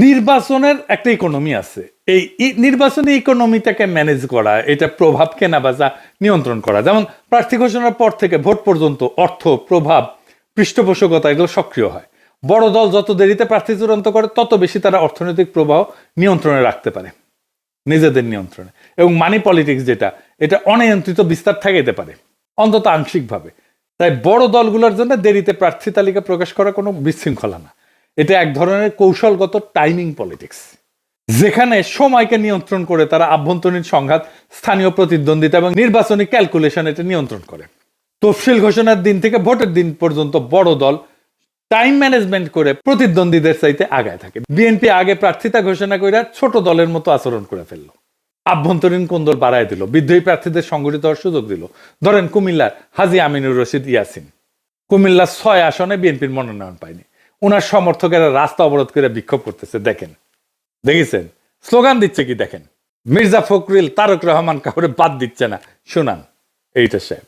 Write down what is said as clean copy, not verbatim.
নির্বাচনের একটা ইকোনমি আছে, এই নির্বাচনী ইকোনমিটাকে ম্যানেজ করা, এটা প্রভাব কেনাবেচা নিয়ন্ত্রণ করা, যেমন প্রার্থী ঘোষণার পর থেকে ভোট পর্যন্ত অর্থ প্রভাব পৃষ্ঠপোষকতা এগুলো সক্রিয় হয়। বড় দল যত দেরিতে প্রার্থী চূড়ান্ত করে তত বেশি তারা অর্থনৈতিক প্রবাহ নিয়ন্ত্রণে রাখতে পারে, নিজেদের নিয়ন্ত্রণে। এবং মানি পলিটিক্স যেটা, এটা অনিয়ন্ত্রিত বিস্তার ঠেকাইতে পারে অন্তত আংশিকভাবে। তাই বড় দলগুলোর জন্য দেরিতে প্রার্থী তালিকা প্রকাশ করা কোনো বিশৃঙ্খলা না, এটা এক ধরনের কৌশলগত টাইমিং পলিটিক্স, যেখানে সময়কে নিয়ন্ত্রণ করে তারা আভ্যন্তরীণ সংঘাত, স্থানীয় প্রতিদ্বন্দ্বিতা এবং নির্বাচনী ক্যালকুলেশন এটা নিয়ন্ত্রণ করে। তফসিল ঘোষণার দিন থেকে ভোটের দিন পর্যন্ত বড় দল টাইম ম্যানেজমেন্ট করে প্রতিদ্বন্দ্বীদের চাইতে আগায় থাকে। বিএনপি আগে প্রার্থিতা ঘোষণা করে ছোট দলের মতো আচরণ করে ফেললো, আভ্যন্তরীণ কোন্দল বাড়ায় দিল, বিদ্রোহী প্রার্থীদের সংগঠিত হওয়ার সুযোগ দিল। ধরেন কুমিল্লার হাজী আমিনুর রশিদ ইয়াসিন, কুমিল্লার 6 আসনে বিএনপির মনোনয়ন পায়নি, ওনার সমর্থকেরা রাস্তা অবরোধ করে বিক্ষোভ করতেছে, দেখেছেন স্লোগান দিচ্ছে কি দেখেন। মির্জা ফখরুল, তারেক রহমান কাউরে বাদ দিচ্ছে না, শোনান এইটা সাহেব।